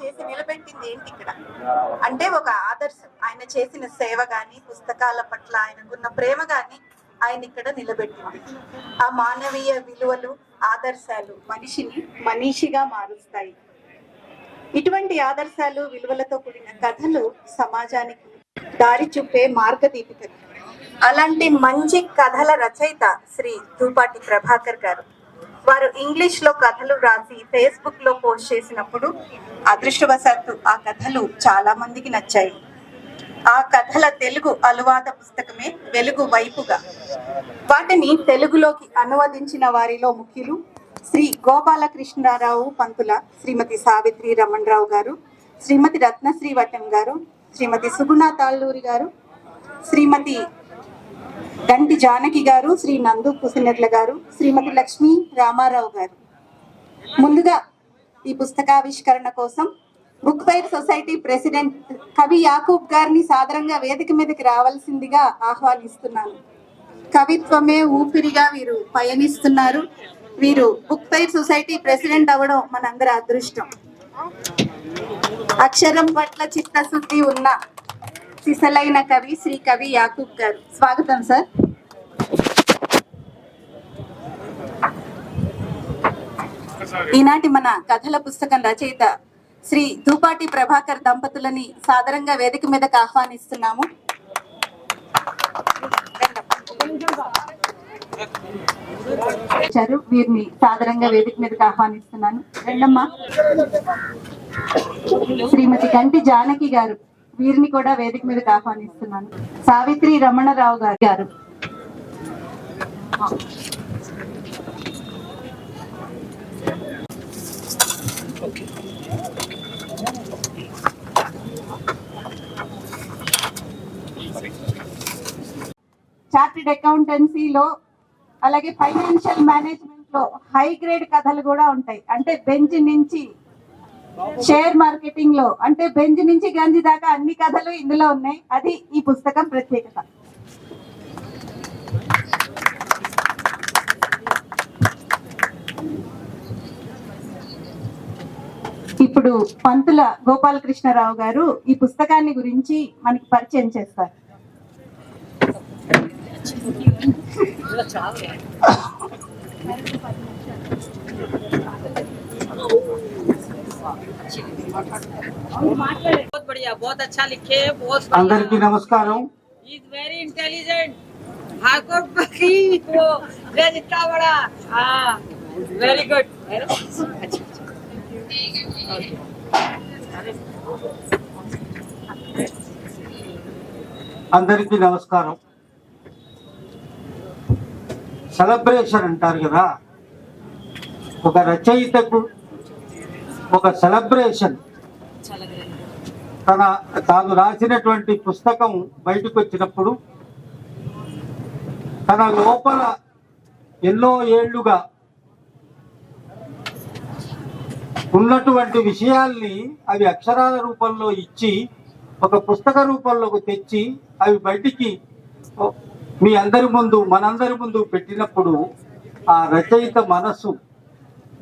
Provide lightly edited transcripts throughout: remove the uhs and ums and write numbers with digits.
చేసి నిలబెట్టింది ఏంటి ఇక్కడ అంటే ఒక ఆదర్శం. ఆయన చేసిన సేవ గాని, పుస్తకాల పట్ల ఆయనకున్న ప్రేమ గాని ఆయన ఇక్కడ నిలబెట్టింది. ఆ మానవీయ విలువలు, ఆదర్శాలు మనిషిని మనిషిగా మారుస్తాయి. ఇటువంటి ఆదర్శాలు, విలువలతో కూడిన కథలు సమాజానికి దారి చూపే మార్గదీపికలు. అలాంటి మంచి కథల రచయిత శ్రీ ధూపాటి ప్రభాకర్ గారు. వారు ఇంగ్లీష్ లో కథలు రాసి ఫేస్బుక్ లో పోస్ట్ చేసినప్పుడు అదృష్టవశాత్తు ఆ కథలు చాలా మందికి నచ్చాయి. ఆ కథల తెలుగు అనువాద పుస్తకమే వెలుగు వైపుగా. వాటిని తెలుగులోకి అనువదించిన వారిలో ముఖ్యులు శ్రీ గోపాలకృష్ణారావు పంతుల, శ్రీమతి సావిత్రి రమణరావు గారు, శ్రీమతి రత్నశ్రీ వటం గారు, శ్రీమతి సుగుణ తాళ్ళూరి గారు, శ్రీమతి గంటి జానకి గారు, శ్రీ నందు కుసినెర్ల గారు, శ్రీమతి లక్ష్మీ రామారావు గారు. ముందుగా ఈ పుస్తకావిష్కరణ కోసం బుక్ ఫెయిర్ సొసైటీ ప్రెసిడెంట్ కవి యాకూబ్ గారిని సాదరంగా వేదిక మీదకి రావాల్సిందిగా ఆహ్వానిస్తున్నాను. కవిత్వమే ఊపిరిగా వీరు పయనిస్తున్నారు. వీరు బుక్ ఫెయిర్ సొసైటీ ప్రెసిడెంట్ అవ్వడం మనందరి అదృష్టం. అక్షరం పట్ల చిత్తశుద్ధి ఉన్న సిసలైన కవి శ్రీ కవి యాకూబ్ గారు. స్వాగతం సార్. ఈనాటి మన కథల పుస్తకం రచయిత శ్రీ ధూపాటి ప్రభాకర్ దంపతులని సాదరంగా వేదిక మీదకి ఆహ్వానిస్తున్నాము. వీరిని సాదరంగా వేదిక మీదకి ఆహ్వానిస్తున్నాను. రెండమ్మా. శ్రీమతి గంటి జానకి గారు, వీరిని కూడా వేదిక మీదకి ఆహ్వానిస్తున్నాను. సావిత్రి రమణరావు గారు. చార్టెడ్ అకౌంటెన్సీలో అలాగే ఫైనాన్షియల్ మేనేజ్మెంట్ లో హై గ్రేడ్ కథలు కూడా ఉంటాయి. అంటే బెంచ్ నుంచి షేర్ మార్కెటింగ్ లో, అంటే బెంచ్ నుంచి గంజి దాకా అన్ని కథలు ఇందులో ఉన్నాయి. అది ఈ పుస్తకం ప్రత్యేకత. ఇప్పుడు పంతుల గోపాలకృష్ణారావు గారు ఈ పుస్తకాన్ని గురించి మనకి పరిచయం చేస్తారు. बहुत बढ़िया, बहुत अच्छा लिखे, बहुत अंदर की नमस्कार। Is very intelligent. ठाकुर की वो इतना बड़ा, हाँ वेरी गुड। అందరికీ నమస్కారం. సెలబ్రేషన్ అంటారు కదా, ఒక రచయితకు ఒక సెలబ్రేషన్. తాను రాసినటువంటి పుస్తకం బయటకు వచ్చినప్పుడు తన లోపల ఎన్నో ఏళ్లుగా ఉన్నటువంటి విషయాల్ని అవి అక్షరాల రూపంలో ఇచ్చి ఒక పుస్తక రూపంలోకి తెచ్చి అవి బయటికి మీ అందరి ముందు, మనందరి ముందు పెట్టినప్పుడు ఆ రచయిత మనసు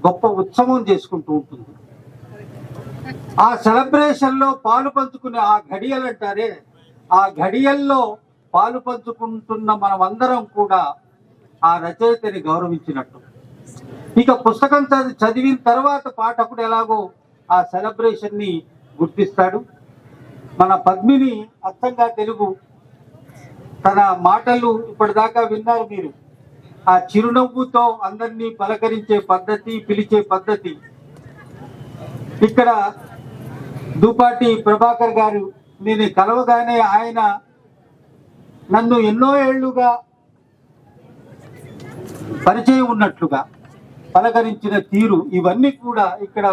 గొప్ప ఉత్సవం చేసుకుంటూ ఉంటుంది. ఆ సెలబ్రేషన్ లో పాలు పంచుకునే ఆ ఘడియలు అంటారే, ఆ ఘడియల్లో పాలు పంచుకుంటున్న మనమందరం కూడా ఆ రచయితని గౌరవించినట్టు. ఇక పుస్తకం చదివిన తర్వాత పాఠకుడు ఎలాగో ఆ సెలబ్రేషన్ ని గుర్తిస్తాడు. మన పద్మిని అర్థంగా తెలుగు తన మాటలు ఇప్పటిదాకా విన్నారు మీరు. ఆ చిరునవ్వుతో అందరినీ పలకరించే పద్ధతి, పిలిచే పద్ధతి. ఇక్కడ ధూపాటి ప్రభాకర్ గారు నేను కలవగానే ఆయన నన్ను ఎన్నో ఏళ్లుగా పరిచయం ఉన్నట్లుగా పలకరించిన తీరు, ఇవన్నీ కూడా ఇక్కడ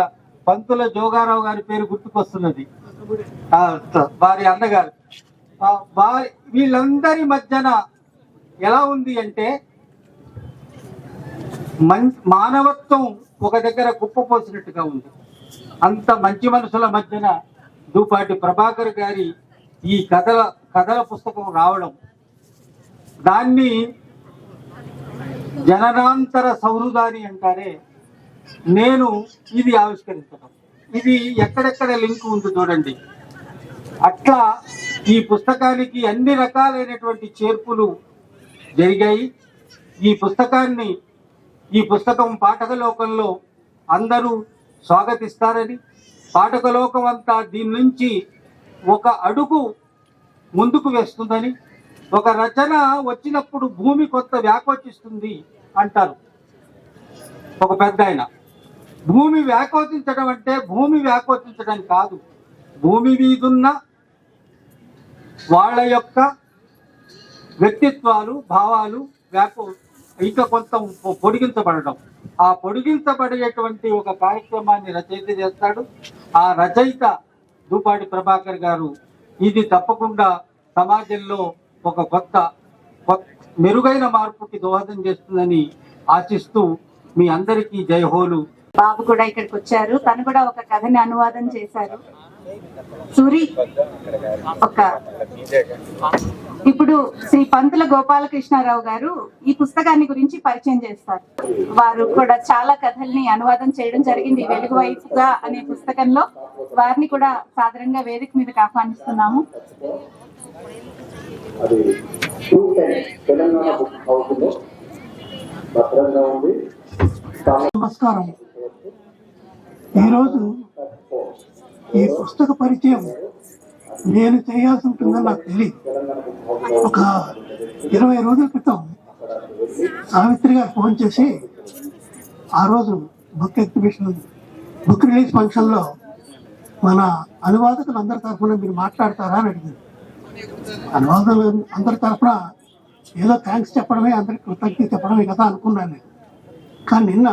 పంతుల జోగారావు గారి పేరు గుర్తుకొస్తున్నది, వారి అన్నగారు. వీళ్ళందరి మధ్యన ఎలా ఉంది అంటే మానవత్వం ఒక దగ్గర కుప్పపోసినట్టుగా ఉంది. అంత మంచి మనసుల మధ్యన ధూపాటి ప్రభాకర్ గారి ఈ కథల పుస్తకం రావడం, దాన్ని జననాంతర సౌహృదాన్ని అంటారే, నేను ఇది ఆవిష్కరించడం, ఇది ఎక్కడెక్కడ లింక్ ఉంది చూడండి. అట్లా ఈ పుస్తకానికి అన్ని రకాలైనటువంటి చేర్పులు జరిగాయి. ఈ పుస్తకం పాఠక లోకంలో అందరూ స్వాగతిస్తారని, పాఠక లోకం అంతా దీని నుంచి ఒక అడుగు ముందుకు వేస్తుందని, ఒక రచన వచ్చినప్పుడు భూమి కొత్త వ్యాకోచిస్తుంది అంటారు ఒక పెద్ద ఆయన. భూమి వ్యాకోచించడం అంటే భూమి వ్యాకోచించడం కాదు, భూమి మీదున్న వాళ్ళ యొక్క వ్యక్తిత్వాలు, భావాలు ఇంకా కొంత పొడిగించబడడం. ఆ పొడిగించబడేటువంటి ఒక కార్యక్రమాన్ని రచయిత చేస్తాడు. ఆ రచయిత దూపాటి ప్రభాకర్ గారు. ఇది తప్పకుండా సమాజంలో ఒక కొత్త మెరుగైన మార్పుకి దోహదం చేస్తుందని ఆశిస్తూ మీ అందరికీ జయహోలు. బాబు కూడా ఇక్కడికి వచ్చారు. తను కూడా ఒక కథని అనువాదం చేశారు. సూరి ఇప్పుడు శ్రీ పంతుల గోపాలకృష్ణారావు గారు ఈ పుస్తకాన్ని గురించి పరిచయం చేస్తారు. వారు కూడా చాలా కథల్ని అనువాదం చేయడం జరిగింది ఈ వెలుగు వైపుగా అనే పుస్తకంలో. వారిని కూడా సాధారణంగా వేదిక మీదకి ఆహ్వానిస్తున్నాము. నమస్కారం. ఈరోజు ఈ పుస్తక పరిచయం నేను చేయాల్సి ఉంటుందని నాకు తెలియదు. ఒక 20 రోజుల క్రితం సావిత్రి గారు ఫోన్ చేసి ఆ రోజు బుక్ రిలీజ్ ఫంక్షన్లో మన అనువాదకులు అందరి తరఫున మీరు మాట్లాడతారా అని అడిగింది. అనువాదకులు అందరి తరఫున ఏదో థ్యాంక్స్ చెప్పడమే, అందరికి కృతజ్ఞత చెప్పడమే కదా అనుకున్నాను నేను. కానీ నిన్న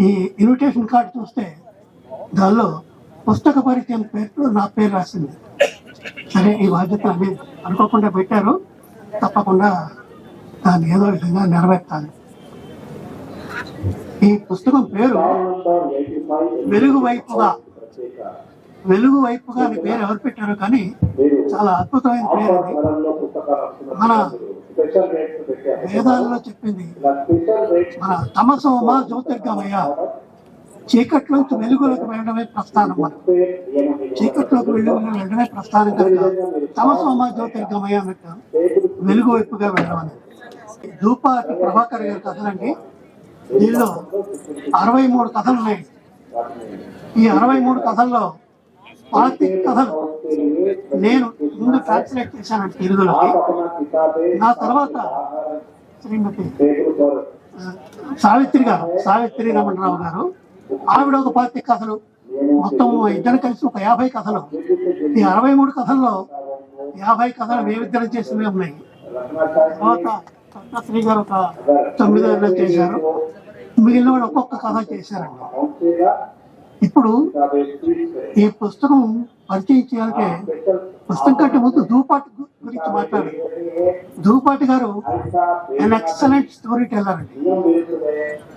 ఈ ఇన్విటేషన్ కార్డు చూస్తే దానిలో పుస్తక పరిచయం పేరుతో నా పేరు రాసింది. సరే, ఈ బాధ్యత మీరు అనుకోకుండా పెట్టారు, తప్పకుండా దాన్ని ఏదో విధంగా నెరవేర్తాను. ఈ పుస్తకం పేరు వెలుగు వైపుగా అని పేరు ఎవరు పెట్టారో కానీ చాలా అద్భుతమైన పేరు. మన వేదాల్లో చెప్పింది, మన తమసోమ జ్యోతిర్గమయ, చీకట్లోకి వెలుగులోకి వెళ్ళడమే ప్రస్థానం. మనం చీకట్లోకి వెళ్ళడమే ప్రస్థానం కనుక తమసోమ జ్యోతిర్గమయ అన్నట్టు వెలుగు వైపుగా వెళ్ళడం అనేది. దూపాటి ప్రభాకర్ గారి కథలండి. దీనిలో 63 కథలు ఉన్నాయి. ఈ 63 కథల్లో 25 కథలు నేను ముందు ట్రాన్స్లేట్ చేశానండి తెలుగులోకి. నా తర్వాత శ్రీమతి సావిత్రి రమణరావు గారు, ఆవిడ ఒక 25 కథలు, మొత్తం ఇద్దరు కలిసి ఒక 50 కథలు. ఈ 63 కథల్లో 50 కథలు మేమిద్దరం చేసినవి ఉన్నాయి. తర్వాత శ్రీ గారు ఒక 9 చేశారు. మిగిలిన వాళ్ళు ఒక్కొక్క కథ చేశారండి. ఇప్పుడు ఈ పుస్తకం పరిచయం చేయాలంటే పుస్తకం కంటే ముందు దూపాటి గురించి మాట్లాడారు. దూపాటి గారు an ఎక్సలెంట్ స్టోరీ టెల్లర్ అండి.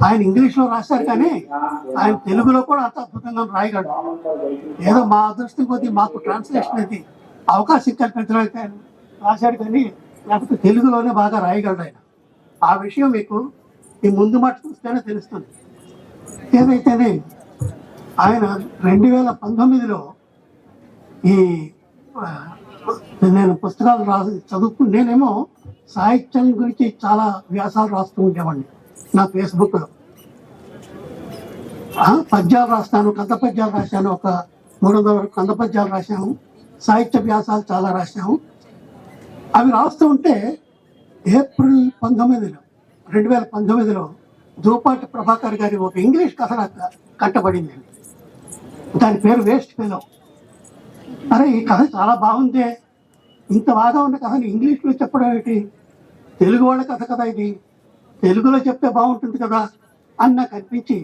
ఆయన ఇంగ్లీష్ లో రాశారు కానీ ఆయన తెలుగులో కూడా అంత అద్భుతంగా రాయగలడు. ఏదో మా అదృష్టం కొద్దీ మాకు ట్రాన్స్లేషన్ అయితే అవకాశం కల్పించడానికి ఆయన రాశాడు కానీ లేకపోతే తెలుగులోనే బాగా రాయగలడు ఆయన. ఆ విషయం మీకు ఈ ముందు మాట చూస్తేనే తెలుస్తుంది. ఏదైతేనే ఆయన 2019లో ఈ నేను పుస్తకాలు నేనేమో సాహిత్యం గురించి చాలా వ్యాసాలు రాస్తూ ఉండేవాడిని నా ఫేస్బుక్లో. పద్యాలు రాస్తాను, కంద పద్యాలు రాశాను, ఒక 300 వరకు కంద పద్యాలు రాశాను. సాహిత్య వ్యాసాలు చాలా రాశాము. అవి రాస్తూ ఉంటే ఏప్రిల్ 2019లో దూపాటి ప్రభాకర్ గారి ఒక ఇంగ్లీష్ కథ నాకు కట్టబడింది. దాని పేరు వేస్ట్ ఫెలో. అరే, ఈ కథ చాలా బాగుందే, ఇంత బాగా ఉన్న కథని ఇంగ్లీష్లో చెప్పడం ఏంటి, తెలుగు వాళ్ళ కథ కదా ఇది, తెలుగులో చెప్తే బాగుంటుంది కదా అని నాకు అనిపించి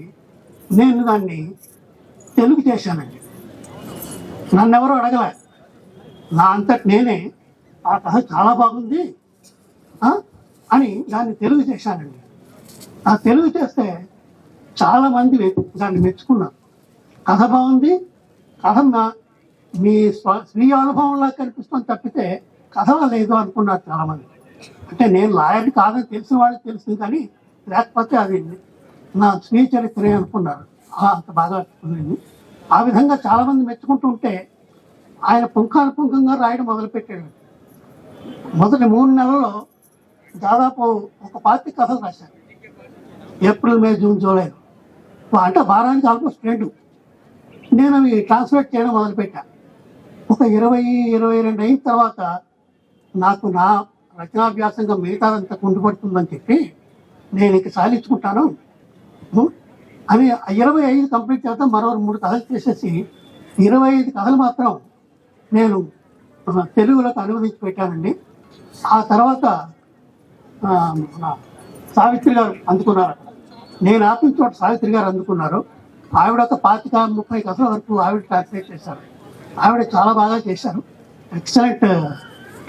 నేను దాన్ని తెలుగు చేశానండి. నన్నెవరూ అడగలే, నా అంతటి నేనే ఆ కథ చాలా బాగుంది అని దాన్ని తెలుగు చేశానండి. ఆ తెలుగు చేస్తే చాలామంది దాన్ని మెచ్చుకున్నారు. కథ బాగుంది, కథ మీ స్వీయ అనుభవంలా కనిపిస్తుంది తప్పితే కథలో లేదు అనుకున్నారు చాలామంది. అంటే నేను లాయర్ని కాదని తెలిసిన వాళ్ళకి తెలిసింది కానీ లేకపోతే అది నా స్వీయ చరిత్రే అనుకున్నారు. అంత బాగా కుదిరింది. ఆ విధంగా చాలా మంది మెచ్చుకుంటూ ఉంటే ఆయన పుంఖానుపుంఖంగా రాయడం మొదలుపెట్టాడు. మొదటి 3 నెలల్లో దాదాపు ఒక 25 కథలు రాశారు. ఏప్రిల్, మే, జూన్, జూలై అంటే వారానికి ఆల్మోస్ట్ 2. నేను అవి ట్రాన్స్లేట్ చేయడం మొదలుపెట్టా. ఒక 20-22 అయిన తర్వాత నాకు నా రచనాభ్యాసంగా మిగతాదంతా కుంటుపడుతుందని చెప్పి నేను ఇంక సాధించుకుంటాను అని 25 కంప్లీట్ చేద్దాం, మరో 3 కథలు చేసేసి 25 కథలు మాత్రం నేను తెలుగులోకి అనువదించి పెట్టానండి. ఆ తర్వాత సావిత్రి గారు అందుకున్నారు. నేను ఆపిన చోట సావిత్రి గారు అందుకున్నారు. ఆవిడ ఒక 25-30 కథల వరకు ఆవిడ ట్రాన్స్లేట్ చేశారు. ఆవిడ చాలా బాగా చేశారు. ఎక్సలెంట్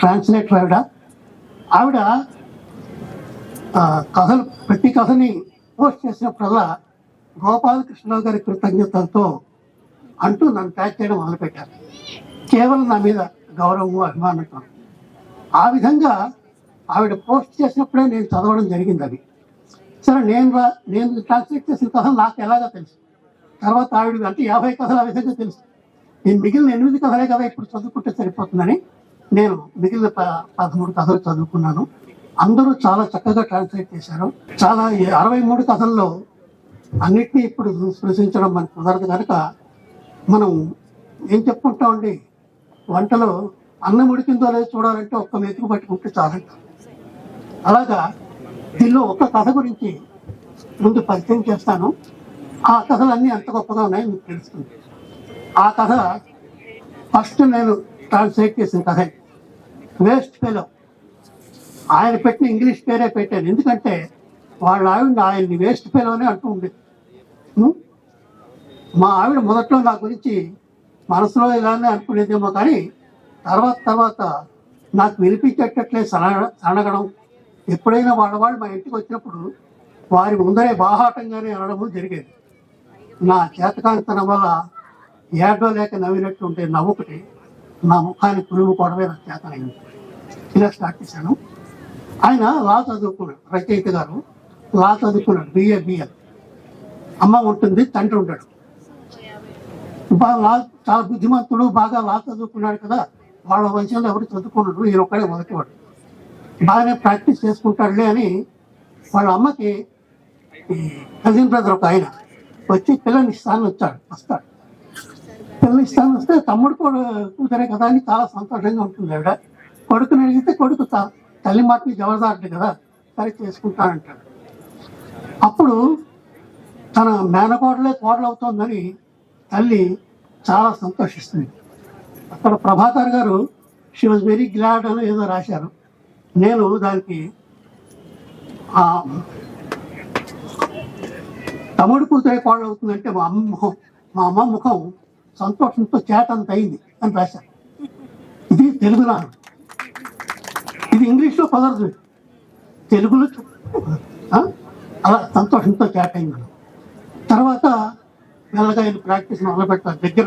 ట్రాన్స్లేటర్ ఆవిడ. ఆవిడ కథలు ప్రతి కథని పోస్ట్ చేసినప్పుడల్లా గోపాలకృష్ణరావు గారి కృతజ్ఞతలతో అంటూ నన్ను ట్యాగ్ చేయడం మొదలుపెట్టారు. కేవలం నా మీద గౌరవము, అభిమానంతో. ఆ విధంగా ఆవిడ పోస్ట్ చేసినప్పుడే నేను చదవడం జరిగింది. అది సరే, నేను ట్రాన్స్లేట్ చేసిన కథలు నాకు ఎలాగో తెలుసు. తర్వాత ఆవిడ అంటే 50 కథలు ఆ విధంగా తెలుసు. నేను మిగిలిన 8 కథలే కదా ఇప్పుడు చదువుకుంటే సరిపోతుందని నేను మిగిలిన 13 కథలు చదువుకున్నాను. అందరూ చాలా చక్కగా ట్రాన్స్లేట్ చేశారు. చాలా 63 కథల్లో అన్నిటినీ ఇప్పుడు స్పృశించడం మనకు కుదరదు కనుక మనం ఏం చెప్పుకుంటామండి, వంటలో అన్నం ఉడికిందో లేదో చూడాలంటే ఒక్క మెతుకు పట్టుకుంటే చాలంట. అలాగా దీనిలో ఒక కథ గురించి ముందు పరిచయం చేస్తాను. ఆ కథలన్నీ ఎంత గొప్పగా ఉన్నాయో మీకు తెలుస్తుంది. ఆ కథ ఫస్ట్ నేను ట్రాన్స్లేట్ చేసిన కథ వేస్ట్ ఫెలో. ఆయన పెట్టిన ఇంగ్లీష్ పేరే పెట్టాను, ఎందుకంటే వాళ్ళ ఆవిడ ఆయన్ని వేస్ట్ ఫెలోనే అంటూ ఉండేది. మా ఆవిడ మొదట్లో నా గురించి మనసులో ఇలానే అనుకునేదేమో, కానీ తర్వాత నాకు వినిపించేటట్లే సనగడం. ఎప్పుడైనా వాళ్ళు మా ఇంటికి వచ్చినప్పుడు వారి ముందరే బాహాటంగానే అనడము జరిగేది. నా చేతకాంతనం వల్ల ఏడవలేక నవ్వినట్టు ఉంటే నవ్వుకుని నా ముఖాన్ని పులుముకోవడమే నాకు చేతనైంది. ఇలా స్టార్ట్ చేశాను. ఆయన లా చదువుకున్నాడు, రచయిత గారు లా చదువుకున్నాడు, బిఎల్. అమ్మ ఉంటుంది, తండ్రి ఉంటాడు. బాగా చాలా బుద్ధిమంతుడు, బాగా లా చదువుకున్నాడు కదా. వాళ్ళ వంశంలో ఎవరు చదువుకున్నాడు, ఈయన ఒక్కడే మొదటివాడు. బాగానే ప్రాక్టీస్ చేసుకుంటాడులే అని వాళ్ళ అమ్మకి కజిన్ బ్రదర్ ఒక ఆయన వచ్చి పిల్లని ఇస్తాను వస్తాడు. పిల్లని ఇస్తాను వస్తే తమ్ముడు కూతురే కదా అని చాలా సంతోషంగా ఉంటుంది ఆవిడ. కొడుకుని అడిగితే కొడుకు తల్లి మాటని జవరదాడు కదా, సరే చేసుకుంటానంటాడు. అప్పుడు తన మేనకోడలే కోడలు అవుతోందని తల్లి చాలా సంతోషిస్తుంది. అక్కడ ప్రభాకర్ గారు షీ వాజ్ వెరీ గ్లాడ్ అని ఏదో రాశారు. నేను దానికి తమ్ముడు కూతురే కోడలు అవుతుందంటే మా అమ్మ ముఖం సంతోషంతో చేటంత అయింది అని రాశారు. ఇది తెలుగులో, ఇది ఇంగ్లీష్లో కుదరదు, తెలుగులో అలా సంతోషంతో చేటైంది. తర్వాత మెల్లగా ఆయన ప్రాక్టీస్ మొదలు పెడతాడు. దగ్గర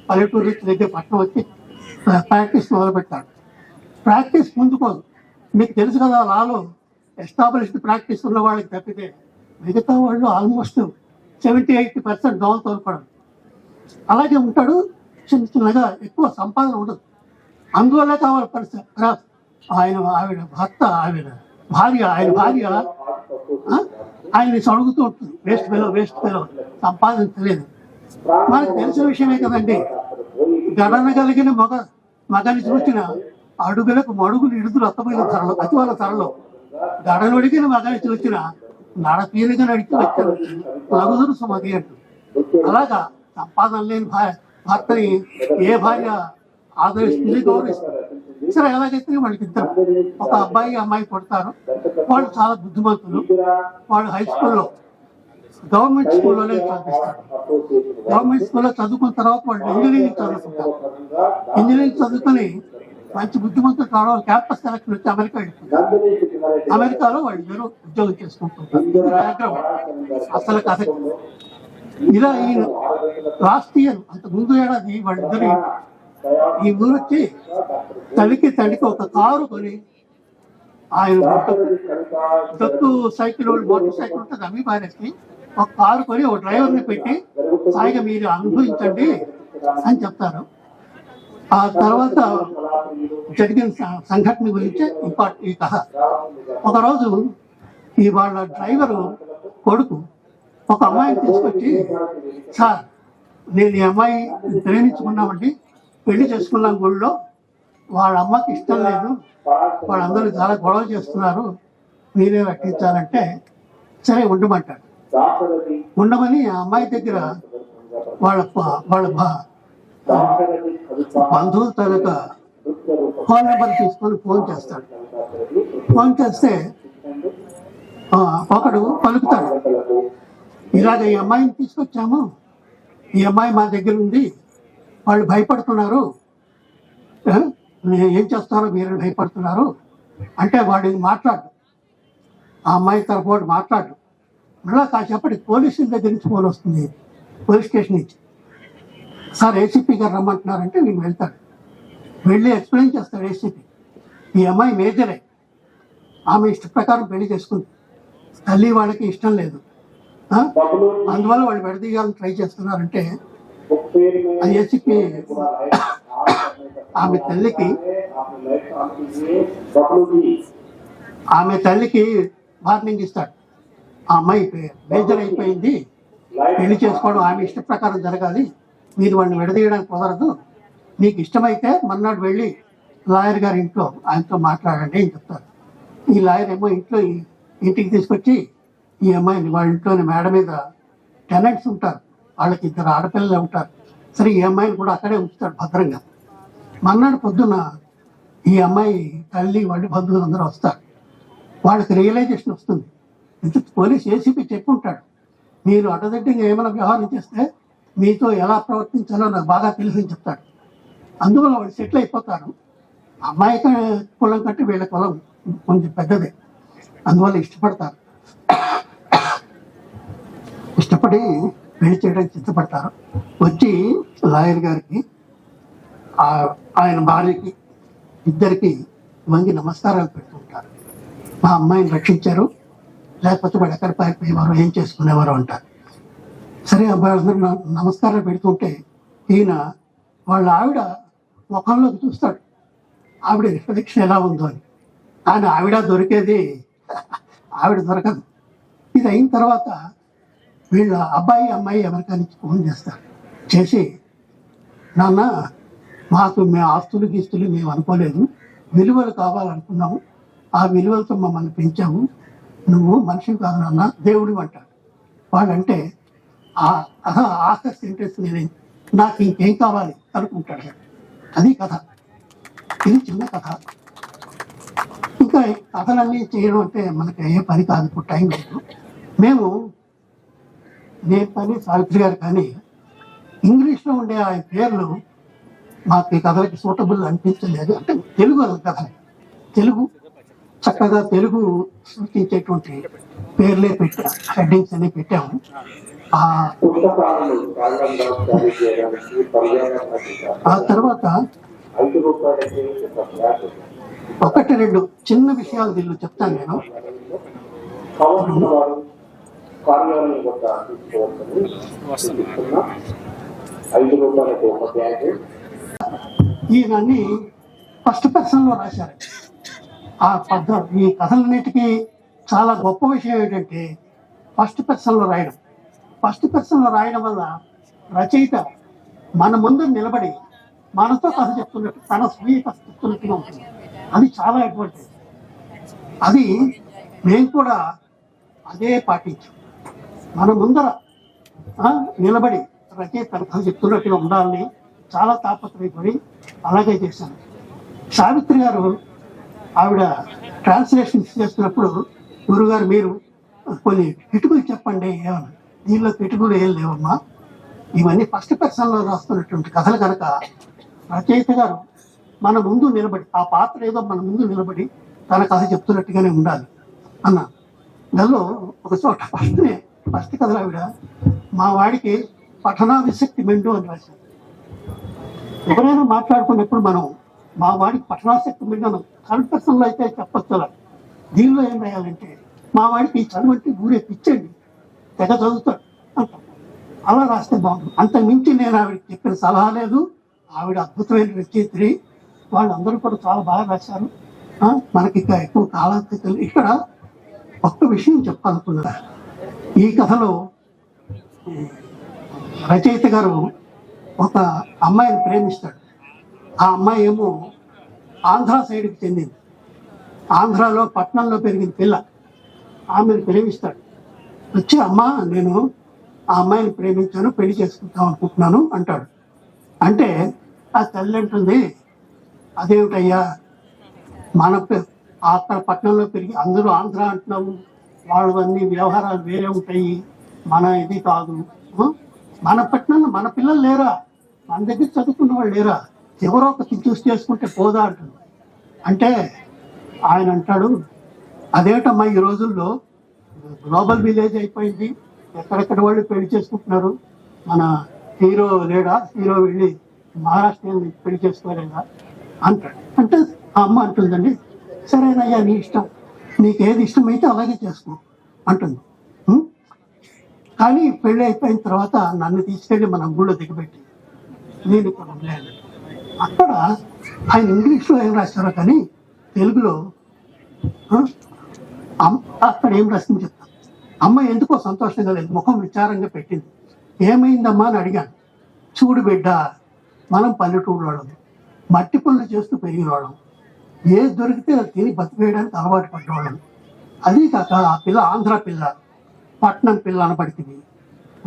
పల్లెటూరు దగ్గర పట్టణం వచ్చి ప్రాక్టీస్ మొదలు పెడతాడు. ప్రాక్టీస్ ముందుకోదు. మీకు తెలుసు కదా, లాలో ఎస్టాబ్లిష్డ్ ప్రాక్టీస్ ఉన్న వాళ్ళకి తప్పితే మిగతా వాళ్ళు ఆల్మోస్ట్ 70-80% దోమ తోలుపడరు. అలాగే ఉంటాడు. చిన్నగా ఎక్కువ సంపాదన ఉండదు. అందువల్ల కావాలి పరిస్థితి. ఆవిడ భర్త, ఆయన భార్య ఆయన్ని సడుగుతూ ఉంటుంది, వేస్ట్ ఫెలో సంపాదించలేదు. మనకు తెలిసిన విషయమే కదండి. గణన కలిగిన మగని చూసిన అడుగులకు మడుగులు ఇడుదులు అతివాల ధరలో గడను అడిగిన మగని చూసిన నడపీలుగా నడిచి వచ్చారు నలుగురు సుమతి అంటూ. అలాగా సంపాదన లేని భర్తని ఏ భార్య ఆదరిస్తుంది, గౌరవిస్తుంది. సరే, ఎలాగైతే వాళ్ళకి ఇద్దరు, ఒక అబ్బాయి అమ్మాయి పుడతారు. వాళ్ళు చాలా బుద్ధిమంతులు. వాళ్ళు హై స్కూల్లో గవర్నమెంట్ స్కూల్లోనే చదివిస్తారు. గవర్నమెంట్ స్కూల్లో చదువుకున్న తర్వాత వాళ్ళు ఇంజనీరింగ్ చదువుకుంటారు. ఇంజనీరింగ్ చదువుకొని మంచి బుద్ధిమంతులు కావడం, క్యాంపస్ సెలక్షన్ వచ్చి అమెరికా వెళ్ళిపోతారు. అమెరికాలో వాళ్ళు ఇద్దరు ఉద్యోగం చేసుకుంటుంటారు. అసలు కథ ఇలా ఈ లాస్ట్ ఇయర్, అంత ముందు ఏడాది వాళ్ళిద్దరు ఈ ఊరు వచ్చి తండ్రికి ఒక కారు కొని, ఆయన దత్తు సైకిల్ మోటార్ సైకిల్ ఉంటుంది అమ్మి పారేసి ఒక కారు కొని ఒక డ్రైవర్ని పెట్టి హాయిగా మీరు అనుభవించండి అని చెప్తారు. ఆ తర్వాత జరిగిన సంఘటన గురించి ఈ కథ. ఒకరోజు ఈ వాళ్ళ డ్రైవరు కొడుకు ఒక అమ్మాయిని తీసుకొచ్చి, సార్ నేను ఈ అమ్మాయి ప్రేమించుకున్నామండి, పెళ్లి చేసుకున్నాం గుళ్ళో, వాళ్ళ అమ్మకి ఇష్టం లేదు, వాళ్ళందరూ చాలా గొడవ చేస్తున్నారు, మీరే రక్షించాలంటే సరే ఉండమంటాడు. ఉండమని ఆ అమ్మాయి దగ్గర వాళ్ళ బంధువుల తాలూకా ఫోన్ నెంబర్ తీసుకొని ఫోన్ చేస్తాడు. ఫోన్ చేస్తే ఒకడు పలుకుతాడు, ఇలాగ ఈ అమ్మాయిని తీసుకొచ్చాము, ఈ అమ్మాయి మా దగ్గర ఉంది, వాళ్ళు భయపడుతున్నారు, ఏం చేస్తారో మీరు భయపడుతున్నారు అంటే వాడిని మాట్లాడు, ఆ అమ్మాయి తరఫు మాట్లాడు. మళ్ళా కాసేపటి పోలీసుల దగ్గర నుంచి ఫోన్ వస్తుంది, పోలీస్ స్టేషన్ నుంచి, సార్ ఏసీపీ గారు రమ్మంటున్నారంటే నేను వెళ్తాడు. వెళ్ళి ఎక్స్ప్లెయిన్ చేస్తాడు ఏసీపీ, ఈ అమ్మాయి మేజరే, ఆమె ఇష్ట ప్రకారం పెళ్లి చేసుకుంది, తల్లి వాళ్ళకి ఇష్టం లేదు, అందువల్ల వాళ్ళు విడదీయాలని ట్రై చేస్తున్నారంటే ఆ ఏసీపీ ఆమె తల్లికి వార్నింగ్ ఇస్తాడు, ఆ అమ్మాయి మేజర్ అయిపోయింది, పెళ్లి చేసుకోవడం ఆమె ఇష్ట ప్రకారం జరగాలి, మీరు వాడిని విడదీయడానికి కుదరదు, మీకు ఇష్టమైతే మర్నాడు వెళ్ళి లాయర్ గారి ఇంట్లో ఆయనతో మాట్లాడండి అని చెప్తారు. ఈ లాయర్ ఏమో ఇంటికి తీసుకొచ్చి ఈ అమ్మాయిని వాళ్ళ ఇంట్లోని మేడ మీద టెనెంట్స్ ఉంటారు, వాళ్ళకి 2 ఆడపిల్లలు ఉంటారు, సరే ఈ అమ్మాయిని కూడా అక్కడే ఉంచుతాడు భద్రంగా. మర్నాడు పొద్దున్న ఈ అమ్మాయి తల్లి వాళ్ళ బంధువులు అందరూ వస్తారు, వాళ్ళకి రియలైజేషన్ వస్తుంది, పోలీస్ ఏసీపీ చెప్పుంటాడు, మీరు అడ్డదిడ్డంగా ఏమైనా వ్యవహారం చేస్తే మీతో ఎలా ప్రవర్తించాలో నాకు బాగా తెలుసని చెప్తాడు. అందువల్ల వాళ్ళు సెటిల్ అయిపోతారు. అమ్మాయి కులం కంటే వీళ్ళ కులం కొంచెం పెద్దదే, అందువల్ల ఇష్టపడతారు, ఇష్టపడి పెళ్లి చేయడానికి సిద్ధపడతారు. వచ్చి లాయర్ గారికి ఆయన భార్యకి ఇద్దరికి వంగి నమస్కారాలు పెడుతుంటారు. మా అమ్మాయిని రక్షించారు, లేకపోతే వాడు ఎక్కడ పారిపోయేవారు, ఏం చేసుకునేవారు అంటారు. సరే అబ్బాయి అందరూ నమస్కారాలు పెడుతుంటే ఈయన వాళ్ళ ఆవిడ ముఖంలోకి చూస్తాడు, ఆవిడ రిఫ్లెక్షన్ ఎలా ఉందో అని. కానీ ఆవిడ దొరికేది ఆవిడ దొరకదు. ఇది అయిన తర్వాత వీళ్ళ అబ్బాయి అమ్మాయి అమెరికా నుంచి ఫోన్ చేస్తారు, చేసి నాన్న మాకు ఆస్తులు గీస్తులు మేము అనుకోలేదు, విలువలు కావాలనుకున్నాము, ఆ విలువలతో మమ్మల్ని పెంచాము, నువ్వు మనిషివి కాదు నాన్న, దేవుడు అంటాడు. వాళ్ళంటే ఆఖరి సెంటెన్స్ నేనే, నాకు ఇంకేం కావాలి అనుకుంటాడు. అది కథ, ఇది చిన్న కథ. ఇంకా కథలన్నీ చేయడం అంటే మనకి ఏ పని కాదు, ఇప్పుడు టైం లేదు. నేను కానీ సావిత్రి గారు కానీ ఇంగ్లీష్లో ఉండే ఆ పేర్లు మాకు ఈ కథలకి సూటబుల్ అనిపించలేదు. అంటే తెలుగు కథ, తెలుగు చక్కగా తెలుగు సూచించేటువంటి పేర్లే పెట్టాము, హెడ్డింగ్స్ అన్ని పెట్టాము. ఆ తర్వాత 1-2 చిన్న విషయాలు దీనిలో చెప్తాను నేను. ఈయనన్ని ఫస్ట్ పర్సన్లో రాశారు. ఈ కథలన్నిటికీ చాలా గొప్ప విషయం ఏంటంటే ఫస్ట్ పర్సన్లో రాయడం. ఫస్ట్ పర్సన్లో రాయడం వల్ల రచయిత మన ముందు నిలబడి మనతో కథ చెప్తున్నట్టు, తన స్వీయ కథ చెప్తున్నట్టుగా ఉంటుంది. అది చాలా అడ్వాంటేజ్. అది మేము కూడా అదే పాటించాం. మన ముందర నిలబడి రచయిత తన కథ చెప్తున్నట్టుగా ఉండాలని చాలా తాపత్రయపడి అలాగే చేశాను. సావిత్రి గారు ఆవిడ ట్రాన్స్లేషన్ చేస్తున్నప్పుడు, గురుగారు మీరు కొన్ని కిటుకులు చెప్పండి ఏమన్నా, దీనిలో కిటుకులు ఏం లేవమ్మా, ఇవన్నీ ఫస్ట్ పర్సన్లో రాస్తున్నటువంటి కథలు కనుక రచయిత గారు మన ముందు నిలబడి, ఆ పాత్ర ఏదో మన ముందు నిలబడి తన కథ చెప్తున్నట్టుగానే ఉండాలి అన్న. దానిలో ఒక చోట ఫస్ట్ కథలు ఆవిడ మా వాడికి పఠనాభిశక్తి మెండు అని రాశారు. ఎవరైనా మాట్లాడుకున్నప్పుడు మనం మా వాడికి పఠనాశక్తి మెండు థర్డ్ పర్సన్లో అయితే చెప్పచ్చు. దీనిలో ఏం రాయాలంటే మా వాడికి చదువు అంటే ఊరే పిచ్చండి, తెగ చదువుతాడు అంటాం. అలా రాస్తే బాగుంటుంది. అంతకు మించి నేను ఆవిడకి చెప్పిన సలహా లేదు. ఆవిడ అద్భుతమైన రచయిత్రి, వాళ్ళందరూ కూడా చాలా బాగా రాశారు. మనకి ఇంకా ఎక్కువ కాలాతీతం. ఇక్కడ ఒక్క విషయం చెప్పాలనుకున్నా, ఈ కథలో రచయిత గారు ఒక అమ్మాయిని ప్రేమిస్తాడు. ఆ అమ్మాయి ఏమో ఆంధ్ర సైడ్కి చెందింది, ఆంధ్రాలో పట్టణంలో పెరిగిన పిల్ల. ఆమెను ప్రేమిస్తాడు. వచ్చి అమ్మ నేను ఆ అమ్మాయిని ప్రేమించాను, పెళ్లి చేసుకుంటాం అనుకుంటున్నాను అంటాడు. అంటే ఆ తల్లి అంటుంది, అదేమిటయ్యా మన అక్కడ పట్టణంలో పెరిగి అందరూ ఆంధ్ర అంటున్నాము, వాళ్ళవన్నీ వ్యవహారాలు వేరే ఉంటాయి, మన ఇది కాదు. మన పట్టణంలో మన పిల్లలు లేరా, మన దగ్గర చదువుకున్న వాళ్ళు లేరా, ఎవరో ఒక చూసి చేసుకుంటే పోదా అంటుంది. అంటే ఆయన అంటాడు, అదేటమ్మా ఈ రోజుల్లో గ్లోబల్ విలేజ్ అయిపోయింది, ఎక్కడెక్కడ వాళ్ళు పెళ్లి చేసుకుంటున్నారు, మన హీరో లేడా, హీరో వెళ్ళి మహారాష్ట్రని పెళ్లి చేసుకోలేదా అంటాడు. అంటే ఆ అమ్మ అంటుందండి, సరేనయ్యా నీ ఇష్టం, నీకేది ఇష్టమైతే అలాగే చేసుకో అంటుంది. కానీ పెళ్ళి అయిపోయిన తర్వాత నన్ను తీసుకెళ్ళి మన ఊళ్ళో దిగబెట్టి నేను ఇక్కడ ఉండలేను. అక్కడ ఆయన ఇంగ్లీష్లో ఏం రాశారో కానీ తెలుగులో అక్కడ ఏం రాసింది చెప్తాను. అమ్మ ఎందుకో సంతోషంగా లేదు, ముఖం విచారంగా పెట్టింది. ఏమైందమ్మా అని అడిగాను. చూడు బిడ్డ, మనం పల్లెటూరు వాళ్ళం, మట్టి పనులు చేస్తూ పెరిగిన వాళ్ళం, ఏది దొరికితే అది తిని బతికేయడానికి అలవాటు పడ్డవాళ్ళం. అదీ కాక ఆ పిల్ల ఆంధ్ర పిల్ల, పట్నం పిల్ల అనబడితే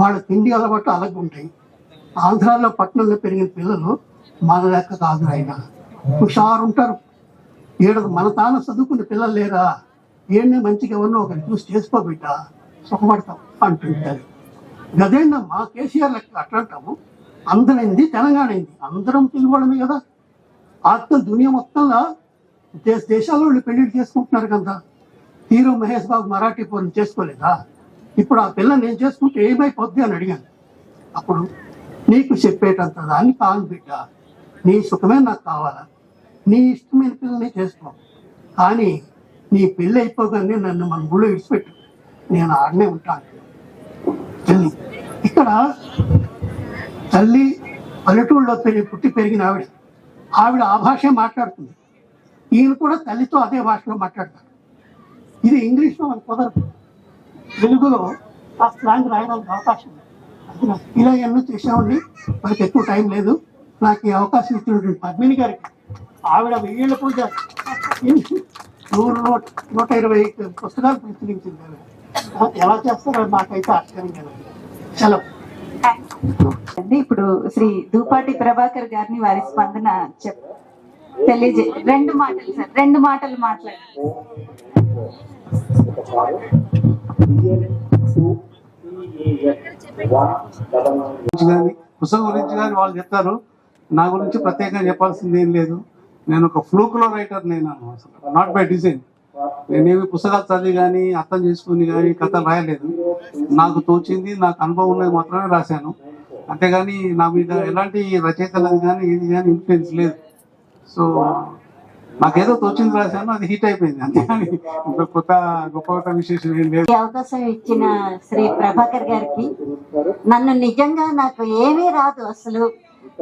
వాళ్ళ తిండి అలవాటు అలాగే ఉంటాయి. ఆంధ్రాలో పట్టణంలో పెరిగిన పిల్లలు మన లెక్క కాదు, ఆయన హుషారు ఉంటారు. ఏడు మన తాను చదువుకున్న పిల్లలు లేరా, ఏంటి మంచిగా ఎవరినో ఒకరిని చూసి చేసుకోబిడ్డ, సుఖపడతాం అంటుంటారు. గదేందమ్మా కేసీఆర్ లెక్క అట్లా అంటాము. అందరైంది తెలంగాణ అయింది, అందరం తెలుగువాడమే కదా. ఆత్మ దునియా మొత్తంలో దేశాల్లో వాళ్ళు పెళ్లిళ్ళు చేసుకుంటున్నారు కదా. హీరో మహేష్ బాబు మరాఠీ పోలిని చేసుకోలేదా? ఇప్పుడు ఆ పిల్ల నేను చేసుకుంటే ఏమైపోద్ది అని అడిగాను. అప్పుడు నీకు చెప్పేటంత దాన్ని కాను బిడ్డ, నీ సుఖమే నాకు కావాలా, నీ ఇష్టమైన పిల్లని చేసుకో, కానీ నీ పెళ్ళి అయిపోగానే నన్ను మన ఊళ్ళో విడిచిపెట్టు, నేను ఆడనే ఉంటాను. తల్లి ఇక్కడ తల్లి పల్లెటూళ్ళలో పుట్టి పెరిగిన ఆవిడ ఆ భాషే మాట్లాడుతుంది. ఈయన కూడా తల్లితో అదే భాషలో మాట్లాడతారు. ఇది ఇంగ్లీష్లో మనకు కుదరదు, తెలుగులో ఆ స్లాంగ్ రాయడానికి అవకాశం ఉంది. అది నాకు ఇలా ఎన్నో చేసామండి, మనకి ఎక్కువ టైం లేదు. నాకు ఈ అవకాశం ఇచ్చినటువంటి పద్మిని గారికి, ఆవిడ 1000 పూజ 100-120 పుస్తకాలు ప్రచురించింది. ఎలా చేస్తారో నాకైతే ఆశ్చర్యంగా లేదు. సెలవు. ఇప్పుడు శ్రీ దూపాటి ప్రభాకర్ గారిని వారి స్పందన తెలియజే 2 మాటలు సార్, 2 మాటలు మాట్లాడారు. పుస్తకం గురించి కానీ వాళ్ళు చెప్తారు, నా గురించి ప్రత్యేకంగా చెప్పాల్సింది ఏం లేదు. నేను ఒక ఫ్లూక్లో రైటర్, నేను అసలు నాట్ బై డిజైన్. నేనేమి పుస్తకాలు చదివి కానీ అర్థం చేసుకుని కానీ కథలు రాయలేదు. నాకు తోచింది, నాకు అనుభవం ఉన్నది మాత్రమే రాశాను. అంతేగాని నా మీద ఎలాంటి రచయితలకు కానీ ఇది కానీ ఇన్ఫ్లుయెన్స్ లేదు. సో నాకేదో తోచింది రాశాను, అది హిట్ అయిపోయింది. అంతేగాని గొప్ప విశేషం ఏం లేదు. అవకాశం ఇచ్చిన శ్రీ ప్రభాకర్ గారికి, నన్ను నిజంగా నాకు ఏమీ రాదు అసలు,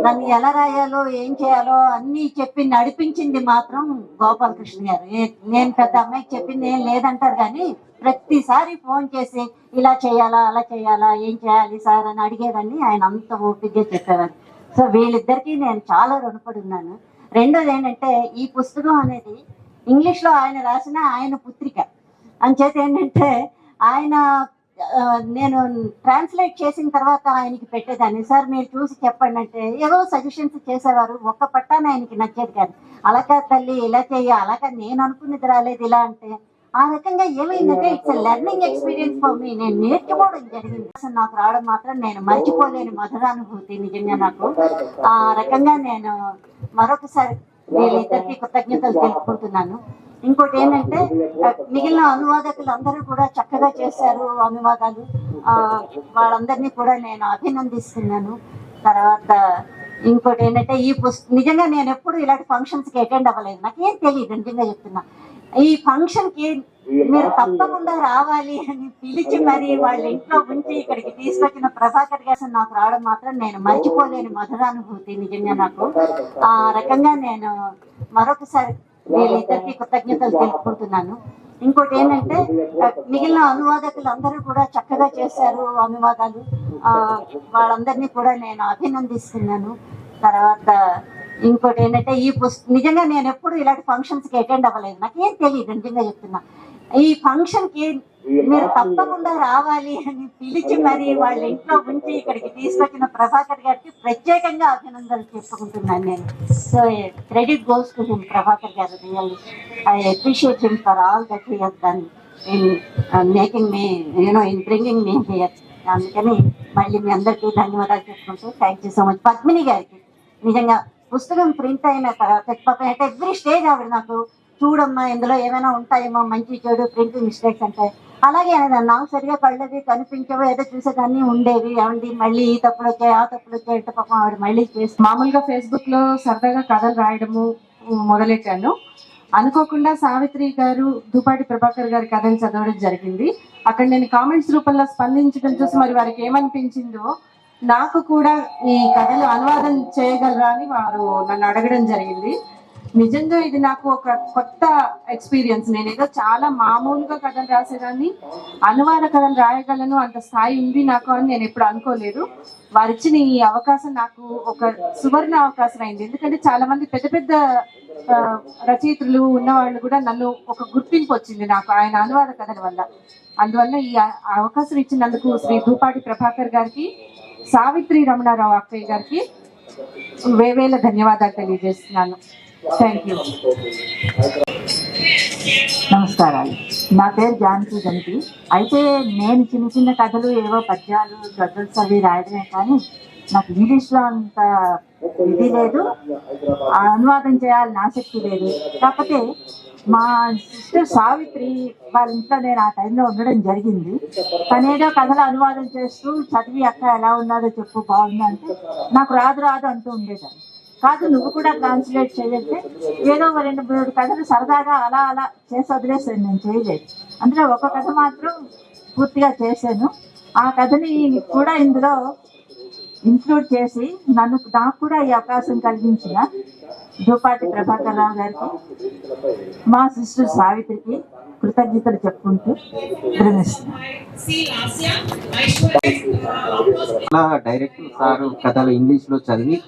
నన్ను ఎలా రాయాలో ఏం చేయాలో అన్ని చెప్పి నడిపించింది మాత్రం గోపాలకృష్ణ గారు. నేను పెద్ద అమ్మాయికి చెప్పింది ఏం లేదంటారు కానీ ప్రతిసారి ఫోన్ చేసి ఇలా చేయాలా అలా చేయాలా ఏం చేయాలి సార్ అని అడిగేదాన్ని. ఆయన అంత ఓపికగా చెప్పేవారు. సో వీళ్ళిద్దరికీ నేను చాలా రుణపడి ఉన్నాను. రెండోది ఏంటంటే, ఈ పుస్తకం అనేది ఇంగ్లీష్లో ఆయన రాసిన ఆయన పుత్రిక అంచేత ఏంటంటే ఆయన నేను ట్రాన్స్లేట్ చేసిన తర్వాత ఆయనకి పెట్టేదాన్ని, సార్ మీరు చూసి చెప్పండి అంటే ఏవో సజెషన్స్ చేసేవారు. ఒక్క పట్టాన ఆయనకి నచ్చేది కాదు. అలాగా తల్లి ఇలా చెయ్యి, అలాగా నేను అనుకున్నది రాలేదు ఇలా అంటే. ఆ రకంగా ఏమైందంటే it's learning experience for me. నేను నేర్చుకోవడం జరిగింది. అసలు నాకు రావడం మాత్రం నేను మర్చిపోలేని మధురానుభూతి నిజంగా నాకు. ఆ రకంగా నేను మరొకసారి వీళ్ళిద్దరికి కృతజ్ఞతలు తెలుపుకుంటున్నాను. ఇంకోటి ఏంటంటే, మిగిలిన అనువాదకులు అందరూ కూడా చక్కగా చేశారు అనువాదాలు. వాళ్ళందరినీ కూడా నేను అభినందిస్తున్నాను. తర్వాత ఇంకోటి ఏంటంటే, ఈ నిజంగా నేను ఎప్పుడు ఇలాంటి ఫంక్షన్స్కి అటెండ్ అవ్వలేదు, నాకేం తెలియదు నిజంగా చెప్తున్నా. ఈ ఫంక్షన్కి మీరు తప్పకుండా రావాలి అని పిలిచి మరి వాళ్ళ ఇంట్లో ఉంచి ఇక్కడికి తీసుకొచ్చిన ప్రభాకర్ గారు నాకు రావడం మాత్రం నేను మర్చిపోలేని మధురానుభూతి. నిజంగా నాకు ఆ రకంగా నేను మరొకసారి వీళ్ళిద్దరికి కృతజ్ఞతలు తెలుపుకుంటున్నాను. ఇంకోటి ఏంటంటే మిగిలిన అనువాదకులు అందరూ కూడా చక్కగా చేశారు అనువాదాలు. వాళ్ళందరినీ కూడా నేను అభినందిస్తున్నాను. తర్వాత ఇంకోటి ఏంటంటే ఈ నిజంగా నేను ఎప్పుడు ఇలాంటి ఫంక్షన్స్ కి అటెండ్ అవ్వలేదు, నాకేం తెలియదు నిజంగా చెప్తున్నా. ఈ ఫంక్షన్ కి మీరు తప్పకుండా రావాలి అని పిలిచి మరి వాళ్ళ ఇంట్లో ఉంచి ఇక్కడికి తీసుకొచ్చిన ప్రభాకర్ గారికి ప్రత్యేకంగా అభినందనలు చెప్పుకుంటున్నాను నేను. So credit goes to him, Prabhakar గారు. Really I appreciate him for all that he has done in making me in bringing me here. అందుకని మళ్ళీ మీ అందరికీ ధన్యవాదాలు చెప్పుకుంటూ thank you so much. Padmini గారికి నిజంగా పుస్తకం ప్రింట్ అయిన తర్వాత ఎవ్రీ స్టేజ్ ఆవిడ నాకు చూడమ్మా ఇందులో ఏమైనా ఉంటాయేమో మంచి చెడు ప్రింట్ మిస్టేక్స్ అంటే అలాగే అనేదాన్ని. నాకు సరిగా కళ్ళది కనిపించవో ఏదో చూసేదాన్ని ఉండేవి. ఏమండి మళ్ళీ ఈ తప్పులు వచ్చాయి ఆ తప్పులు వచ్చాయి ఇంత పాపం ఆవిడ మళ్ళీ చేసి మామూలుగా ఫేస్బుక్ లో సరదాగా కథలు రాయడము మొదలెట్టాను. అనుకోకుండా సావిత్రి గారు దుపాటి ప్రభాకర్ గారి కథలు చదవడం జరిగింది. అక్కడ నేను కామెంట్స్ రూపంలో స్పందించడం చూసి మరి వారికి ఏమనిపించిందో, నాకు కూడా ఈ కథలు అనువాదం చేయగలరా అని వారు నన్ను అడగడం జరిగింది. నిజంగా ఇది నాకు ఒక కొత్త ఎక్స్పీరియన్స్. నేను ఏదో చాలా మామూలుగా కథలు రాసేదాన్ని, అనువాద కథలు రాయగలను అంత స్థాయి ఉంది నాకు అని నేను ఎప్పుడు అనుకోలేదు. వారిచ్చిన ఈ అవకాశం నాకు ఒక సువర్ణ అవకాశం అయింది. ఎందుకంటే చాలా మంది పెద్ద పెద్ద రచయితలు ఉన్నవాళ్ళు కూడా నన్ను ఒక గుర్తింపు వచ్చింది నాకు ఆయన అనువాద కథల వల్ల. అందువల్ల ఈ అవకాశం ఇచ్చినందుకు శ్రీ దుపాటి ప్రభాకర్ గారికి, సావిత్రి రమణారావు అక్కయ్య గారికి వేవేల ధన్యవాదాలు తెలియజేస్తున్నాను. Thank you. నమస్కారాలు. నా పేరు జానకి గణితి. అయితే నేను చిన్న చిన్న కథలు ఏవో పద్యాలు గద్దల్స్ అవి రాయడమే కానీ నాకు ఇంగ్లీష్లో అంత ఇది లేదు, అనువాదం చేయాలని ఆసక్తి లేదు. కాకపోతే మా సిస్టర్ సావిత్రి వాళ్ళ ఇంట్లో నేను ఆ టైంలో ఉండడం జరిగింది. తనేదో కథలు అనువాదం చేస్తూ చదివి అక్క ఎలా ఉన్నాడో చెప్పు బాగుందా అంటే నాకు రాదు అంటూ ఉండేదాన్ని. కాదు నువ్వు కూడా ట్రాన్స్లేట్ చేయాలంటే ఏదో 2-3 కథలు సరదాగా అలా చేసి వదిలేసాను, నేను చేయలేదు. అందులో ఒక కథ మాత్రం పూర్తిగా చేశాను. ఆ కథని కూడా ఇందులో ఇంక్లూడ్ చేసి నాకు కూడా ఈ అవకాశం కలిగించిన దుపాటి ప్రభాకర్ రావు గారికి, మా సిస్టర్ సావిత్రికి కృతజ్ఞతలు చెప్పుకుంటూ డైరెక్టర్ సారు కథలు ఇంగ్లీష్లో చదివి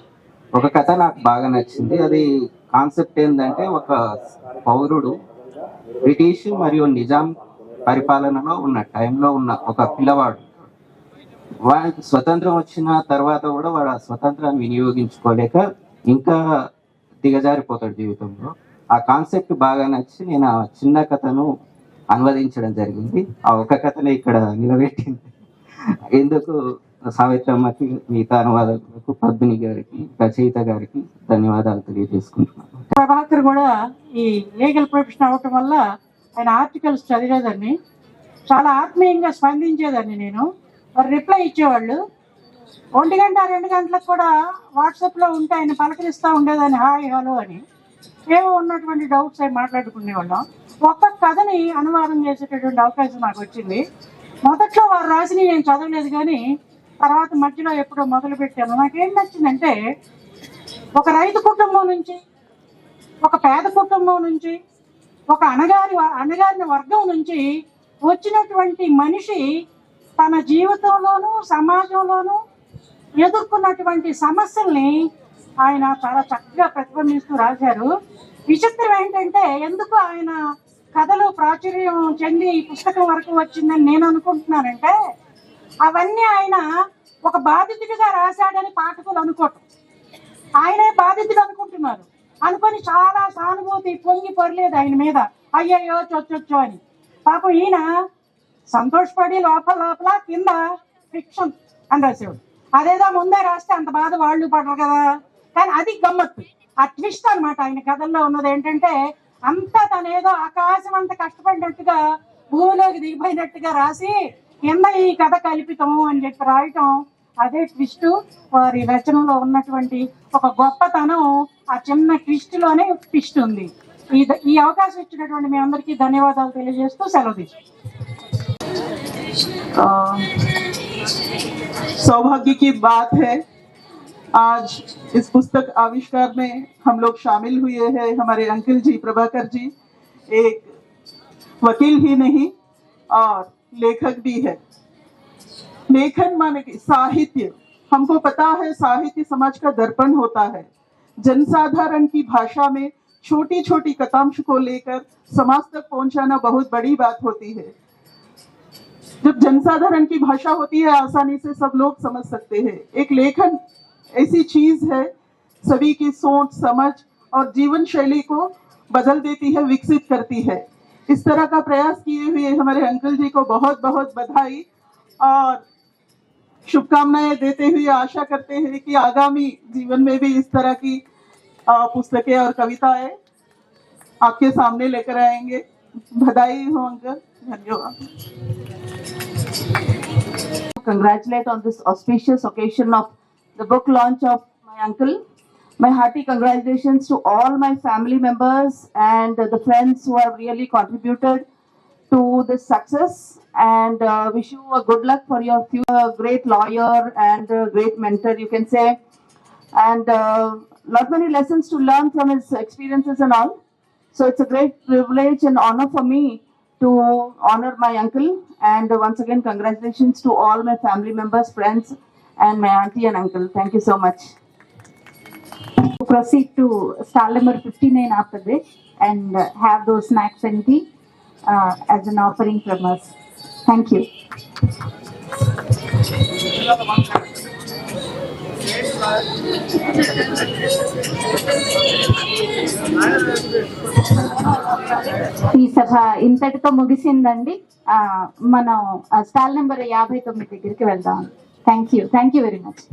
ఒక కథ నాకు బాగా నచ్చింది. అది కాన్సెప్ట్ ఏంటంటే, ఒక పౌరుడు బ్రిటిష్ మరియు నిజాం పరిపాలనలో ఉన్న టైంలో ఉన్న ఒక పిల్లవాడు, వాడికి స్వతంత్రం వచ్చిన తర్వాత కూడా వాడు ఆ స్వతంత్రాన్ని వినియోగించుకోలేక ఇంకా దిగజారిపోతాడు జీవితంలో. ఆ కాన్సెప్ట్ బాగా నచ్చి నేను ఆ చిన్న కథను అనువదించడం జరిగింది. ఆ ఒక కథనే ఇక్కడ నిలబెట్టింది. ఎందుకు సావిత్రమ్మకి, మిగతా అనువాదకులకు, పద్మిని గారికి, రచయిత గారికి ధన్యవాదాలు తెలియజేసుకుంటున్నాను. ప్రభాకర్ కూడా ఈ లీగల్ ప్రొఫెషన్ అవ్వటం వల్ల ఆయన ఆర్టికల్స్ చదివేదాన్ని, చాలా ఆత్మీయంగా స్పందించేదాన్ని. నేను వారు రిప్లై ఇచ్చేవాళ్ళు. 1 గంట 2 గంటలకు కూడా వాట్సాప్లో ఉంటే ఆయన పలకరిస్తూ ఉండేదాన్ని, హాయ్ హలో అని. ఏవో ఉన్నటువంటి డౌట్స్ అవి మాట్లాడుకునేవాళ్ళం. ఒక్క కథని అనువాదం చేసేటటువంటి అవకాశం నాకు వచ్చింది. మొదట్లో వారు రాసిని నేను చదవలేదు కానీ తర్వాత మధ్యలో ఎప్పుడో మొదలు పెట్టాను. నాకేం నచ్చిందంటే, ఒక రైతు కుటుంబం నుంచి, ఒక పేద కుటుంబం నుంచి, ఒక అణగారిన వర్గం నుంచి వచ్చినటువంటి మనిషి తన జీవితంలోనూ సమాజంలోనూ ఎదుర్కొన్నటువంటి సమస్యల్ని ఆయన చాలా చక్కగా ప్రతిబింబిస్తూ రాశారు. విచిత్రం ఏంటంటే, ఎందుకు ఆయన కథలు ప్రాచుర్యం చెంది ఈ పుస్తకం వరకు వచ్చిందని నేను అనుకుంటున్నానంటే, అవన్నీ ఆయన ఒక బాధితుడిగా రాశాడని పాఠకులు అనుకోవటం, ఆయనే బాధితుడు అనుకుంటున్నారు. అనుకొని చాలా సానుభూతి పొంగి పొరలేదు ఆయన మీద, అయ్యయ్యో చొచ్చొచ్చో అని. పాపం ఈయన సంతోషపడి లోపల కింద ఫిక్షన్ అని రాసేవాడు. అదేదో ముందే రాస్తే అంత బాధ వాళ్ళు పడరు కదా. కానీ అది గమ్మత్తు, ఆ ట్విస్ట్ అనమాట. ఆయన కథల్లో ఉన్నది ఏంటంటే, అంతా తనేదో ఆకాశం అంత కష్టపడినట్టుగా భూమిలోకి దిగిపోయినట్టుగా రాసి కింద ఈ కథ కల్పితము అని చెప్పి రాయటం, అదే ట్విస్ట్. వారి రచనలో ఉన్నటువంటి ఒక గొప్పతనం ఆ చిన్న ట్విస్ట్ లోనే ట్విస్ట్ ఉంది. ఈ అవకాశం ఇచ్చినటువంటి మీ అందరికీ ధన్యవాదాలు తెలియజేస్తూ సెలవు తీసుకుంటాను. सौभाग्य की बात है, आज इस पुस्तक आविष्कार में हम लोग शामिल हुए हैं। हमारे अंकल जी प्रभाकर जी एक वकील ही नहीं और लेखक भी है। लेखन माने कि साहित्य, हमको पता है साहित्य समाज का दर्पण होता है। जनसाधारण की भाषा में छोटी छोटी कथांश को लेकर समाज तक पहुंचाना बहुत बड़ी बात होती है। जब जनसाधारण की भाषा होती है आसानी से सब लोग समझ सकते हैं। एक लेखन ऐसी चीज है सभी की सोच समझ और जीवन शैली को बदल देती है, विकसित करती है। इस तरह का प्रयास किए हुए हमारे अंकल जी को बहुत बहुत बधाई और शुभकामनाएं देते हुए आशा करते हैं कि आगामी जीवन में भी इस तरह की पुस्तकें और कविताएं आपके सामने लेकर आएंगे। बधाई हो अंकल, धन्यवाद। Congratulate on this auspicious occasion of the book launch of my uncle. My hearty congratulations to all my family members and the friends who have really contributed to this success, and wish you a good luck for your future. Great lawyer and great mentor, you can say, and lot many lessons to learn from his experiences and all. So it's a great privilege and honor for me to honor my uncle, and once again congratulations to all my family members, friends, and my auntie and uncle. Thank you so much. Proceed to stall number 59 after this and have those snacks and tea as an offering from us. Thank you. ఈ సభ ఇంతటితో ముగిసిందండి. మనం stall number 59 దగ్గరికి వెళ్దాం. Thank you very much.